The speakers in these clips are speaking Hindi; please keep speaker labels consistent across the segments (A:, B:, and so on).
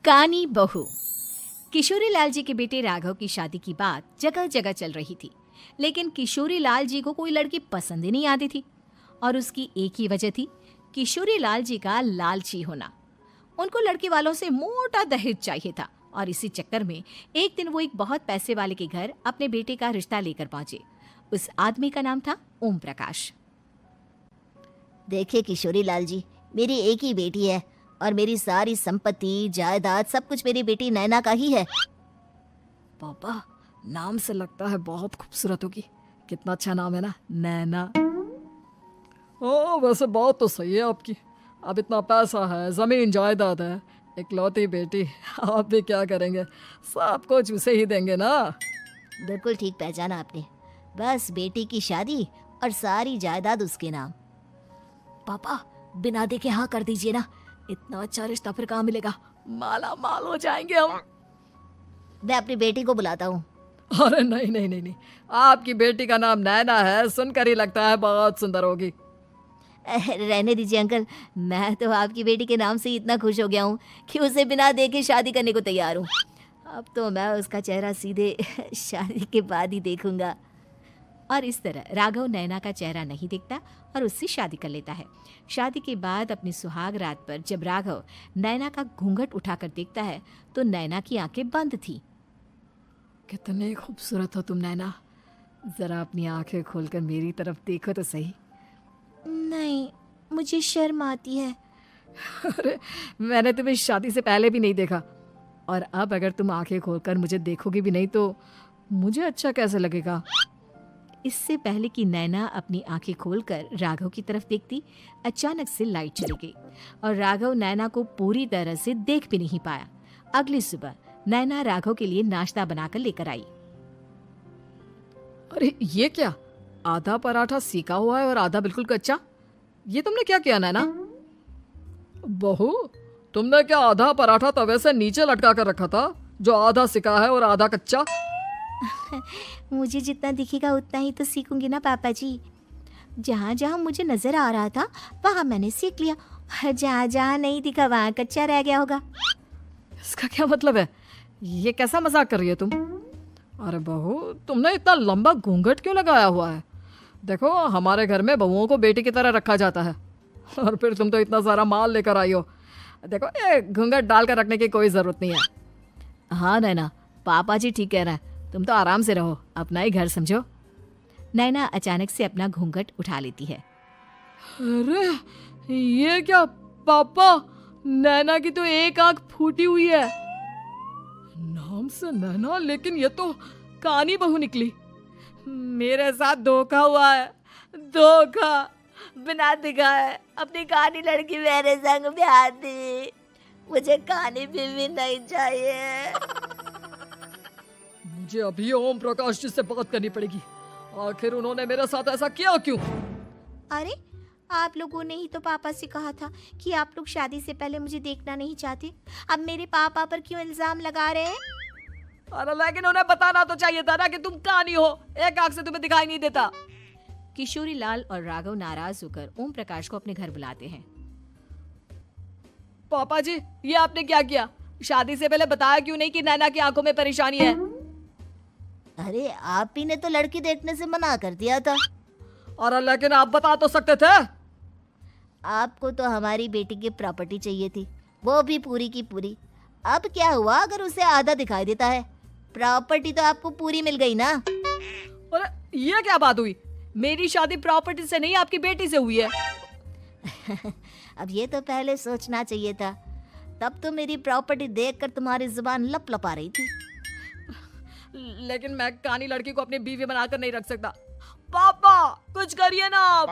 A: कानी बहू। किशोरी लाल जी के बेटे राघव की शादी की बात जगह जगह चल रही थी, लेकिन किशोरी लाल जी को कोई लड़की पसंद ही नहीं आती थी। और उसकी एक ही वजह थी, किशोरी लाल जी का लालची होना। उनको लड़की वालों से मोटा दहेज चाहिए था और इसी चक्कर में एक दिन वो एक बहुत पैसे वाले के घर अपने बेटे का रिश्ता लेकर पहुंचे। उस आदमी का नाम था ओम प्रकाश।
B: देखिए किशोरी लाल जी, मेरी एक ही बेटी है और मेरी सारी संपत्ति जायदाद सब कुछ मेरी बेटी नैना का ही है।
C: पापा, नाम से लगता है बहुत खूबसूरत होगी। कितना अच्छा नाम है ना, नैना। वैसे बात तो सही है आपकी। अब इतना पैसा है, जमीन जायदाद है, इकलौती बेटी, आप भी क्या करेंगे? सब कुछ उसे ही देंगे ना।
B: बिल्कुल ठीक पहचाना आपने। बस बेटी की शादी और सारी जायदाद उसके नाम।
C: पापा, बिना देखे हाँ कर दीजिए ना। इतना अच्छा रिश्ता फिर कहाँ मिलेगा? माला माल हो जाएंगे हम।
B: मैं अपनी बेटी को बुलाता हूँ।
C: अरे नहीं नहीं नहीं नहीं, आपकी बेटी का नाम नैना है, सुनकर ही लगता है बहुत सुंदर होगी।
B: रहने दीजिए अंकल, मैं तो आपकी बेटी के नाम से ही इतना खुश हो गया हूँ कि उसे बिना देखे शादी करने को तैयार हूँ। अब तो मैं उसका चेहरा सीधे शादी के बाद ही देखूंगा।
A: और इस तरह राघव नैना का चेहरा नहीं देखता और उससे शादी कर लेता है। शादी के बाद अपनी सुहाग रात पर जब राघव नैना का घूंघट उठाकर देखता है तो नैना की आंखें बंद थी।
C: कितनी खूबसूरत हो तुम नैना, जरा अपनी आंखें खोलकर मेरी तरफ देखो तो सही।
B: नहीं, मुझे शर्म आती है।
C: अरे, मैंने तुम्हें शादी से पहले भी नहीं देखा, और अब अगर तुम आंखें खोलकर मुझे देखोगी भी नहीं तो मुझे अच्छा कैसे लगेगा?
A: इससे पहले कि नैना अपनी आंखें खोलकर राघव की तरफ देखती, अचानक से लाइट चली गई और राघव नैना को पूरी तरह से देख भी नहीं पाया। अगली सुबह नैना राघव के लिए नाश्ता बनाकर लेकर आई।
C: अरे ये क्या, आधा पराठा सेका हुआ है और आधा बिल्कुल कच्चा। ये तुमने क्या किया नैना? बहू, तुमने क्या आधा पराठा तवे से नीचे लटका कर रखा था, जो आधा सेका है और आधा कच्चा?
B: मुझे जितना दिखेगा उतना ही तो सीखूंगी ना पापा जी। जहाँ जहाँ मुझे नजर आ रहा था वहाँ मैंने सीख लिया, जहाँ जहाँ नहीं दिखा वहाँ कच्चा रह गया होगा।
C: इसका क्या मतलब है? ये कैसा मजाक कर रही है तुम? अरे बहू, तुमने इतना लंबा घूंघट क्यों लगाया हुआ है? देखो, हमारे घर में बहुओं को बेटी की तरह रखा जाता है, और फिर तुम तो इतना सारा माल लेकर आई हो। देखो, ये घूंघट डालकर रखने की कोई ज़रूरत नहीं है।
A: हाँ नैना, पापा जी ठीक कह रहे हैं, तुम तो आराम से रहो, अपना ही घर समझो। नैना अचानक से अपना घूंघट उठा लेती है।
C: अरे ये क्या पापा, नैना की तो एक आंख फूटी हुई है। नाम से नैना, लेकिन ये तो कानी बहू निकली। मेरे साथ धोखा हुआ है, धोखा।
B: बिना दिखाए अपनी कानी लड़की मेरे संग ब्याह दी। मुझे कानी बीवी नहीं चाहिए।
C: मुझे अभी ओम प्रकाश जी से बात करनी पड़ेगी। आखिर उन्होंने मेरे साथ ऐसा किया क्यों?
B: अरे, आप लोगों ने ही तो पापा से कहा था कि आप लोग शादी से पहले मुझे देखना नहीं चाहते। अब मेरे पापा पर क्यों इल्जाम लगा रहे हैं?
C: अरे लेकिन उन्हें बताना तो चाहिए था ना कि तुम कानी हो, एक आंख से तुम्हें दिखाई नहीं देता।
A: किशोरी लाल और राघव नाराज होकर ओम प्रकाश को अपने घर बुलाते हैं।
C: पापा जी, ये आपने क्या किया? शादी से पहले बताया क्यों नहीं कि नैना की आंखों में परेशानी है?
B: अरे, आप ही ने तो लड़की देखने से मना कर दिया था।
C: और लेकिन आप बता तो सकते थे।
B: आपको तो हमारी बेटी की प्रॉपर्टी चाहिए थी, वो भी पूरी की पूरी। अब क्या हुआ अगर उसे आधा दिखाई देता है? प्रॉपर्टी तो आपको पूरी मिल गई ना।
C: अरे ये क्या बात हुई? मेरी शादी प्रॉपर्टी से नहीं, आपकी बेटी से हुई है।
B: अब ये तो पहले सोचना चाहिए था। तब तो मेरी प्रॉपर्टी देखकर तुम्हारी जुबान लप लपा रही थी।
C: लेकिन मैं कानी लड़की को अपनी बीवी बनाकर नहीं रख सकता। पापा, कुछ करिए ना आप।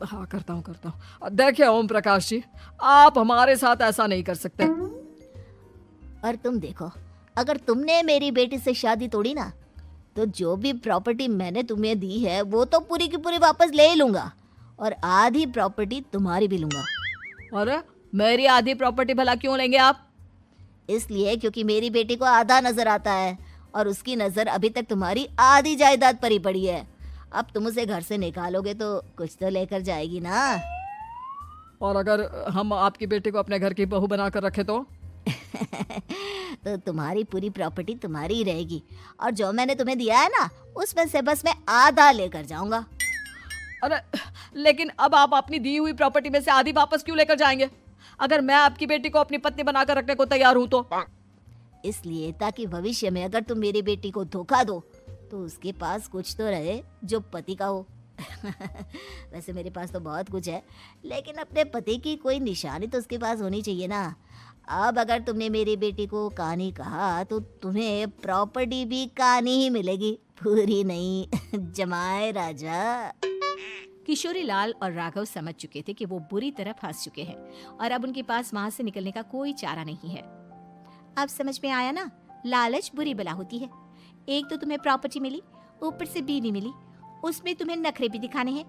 C: हाँ, करता हूँ। देखिए ओम प्रकाश जी, आप हमारे साथ ऐसा नहीं कर सकते।
B: और तुम देखो, अगर तुमने मेरी बेटी से शादी तोड़ी ना, तो जो भी प्रॉपर्टी मैंने तुम्हें दी है वो तो पूरी की पूरी वापस ले ही लूंगा, और आधी प्रॉपर्टी तुम्हारी भी लूंगा।
C: अरे, मेरी आधी प्रॉपर्टी भला क्यों लेंगे आप?
B: इसलिए क्योंकि मेरी बेटी को आधा नजर आता है और उसकी नजर अभी तक तुम्हारी आधी जायदाद पर ही पड़ी है। अब तुम उसे घर से निकालोगे तो कुछ तो लेकर जाएगी ना।
C: और अगर हम आपकी बेटी को अपने घर की बहू बनाकर रखे तो?
B: तो तुम्हारी पूरी प्रॉपर्टी तुम्हारी ही रहेगी, और जो मैंने तुम्हें दिया है ना उसमें से बस मैं आधा लेकर जाऊंगा।
C: अरे लेकिन अब आप अपनी दी हुई प्रॉपर्टी में से आधी वापस क्यों लेकर जाएंगे? अगर मैं आपकी बेटी को अपनी पत्नी बनाकर रखने को तैयार हूं तो।
B: इसलिए ताकि भविष्य में अगर तुम मेरी बेटी को धोखा दो तो उसके पास कुछ तो रहे जो पति का हो। वैसे मेरे पास तो बहुत कुछ है, लेकिन अपने पति की कोई निशानी तो उसके पास होनी चाहिए ना। अब अगर तुमने मेरी बेटी को कहानी कहा तो तुम्हें प्रॉपर्टी भी कहानी ही मिलेगी, पूरी नहीं। जमाए राजा।
A: किशोरी लाल और राघव समझ चुके थे कि वो बुरी तरह फंस चुके हैं और अब उनके पास वहां से निकलने का कोई चारा नहीं है। अब समझ में आया ना, लालच बुरी बला होती है। एक तो तुम्हें प्रॉपर्टी मिली, ऊपर से बीवी मिली, उसमें तुम्हें नखरे भी दिखाने हैं।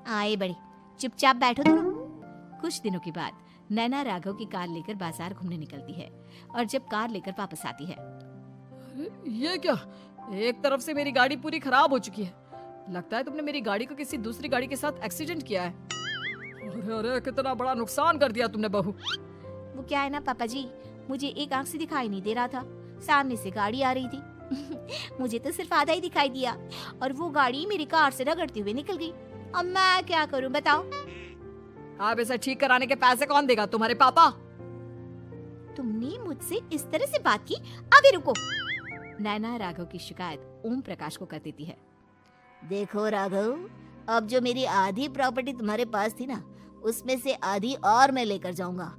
A: आए बड़े, चुपचाप बैठो दोनों। कुछ दिनों के बाद नैना राघव की कार लेकर बाजार घूमने निकलती है और जब कार लेकर वापस आती है,
C: ये क्या, एक तरफ से मेरी गाड़ी पूरी खराब हो चुकी है। लगता है तुमने मेरी गाड़ी को किसी दूसरी गाड़ी के साथ एक्सीडेंट किया है। अरे अरे, कितना बड़ा नुकसान कर दिया तुमने बहू।
A: वो क्या है ना पापा जी, मुझे एक आंख से दिखाई नहीं दे रहा था, सामने से गाड़ी आ रही थी। मुझे तो सिर्फ आधा ही दिखाई दिया और वो गाड़ी मेरी कार से रगड़ते हुए निकल गई। अब मैं क्या करूं बताओ?
C: आप इसे ठीक कराने के पैसे कौन देगा? तुम्हारे पापा।
A: तुमने मुझसे इस तरह से बात की? अभी रुको। नैना राघव की शिकायत ओम प्रकाश को कर देती है।
B: देखो राघव, अब जो मेरी आधी प्रॉपर्टी तुम्हारे पास थी ना उसमें से आधी और मैं लेकर जाऊंगा,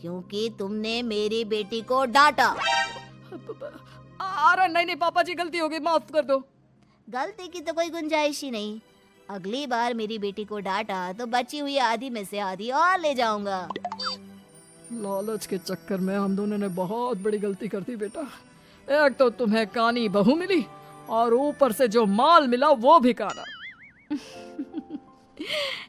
B: क्योंकि तुमने मेरी बेटी को डांटा।
C: अरे नहीं नहीं पापा जी, गलती हो गई, माफ कर दो।
B: गलती की तो कोई गुंजाइश ही नहीं। अगली बार मेरी बेटी को डांटा तो बची हुई आधी में से आधी और ले जाऊंगा।
C: लालच के चक्कर में हम दोनों ने बहुत बड़ी गलती कर दी बेटा। एक तो तुम्हें कानी बहू मिली और ऊपर से जो माल मिला वो भी काना।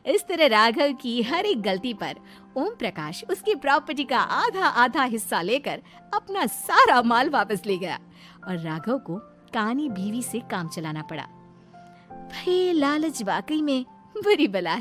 A: इस तरह राघव की हर एक गलती पर ओम प्रकाश उसकी प्रॉपर्टी का आधा आधा हिस्सा लेकर अपना सारा माल वापस ले गया और राघव को कानी बीवी से काम चलाना पड़ा। भाई लालच वाकई में बुरी बला है।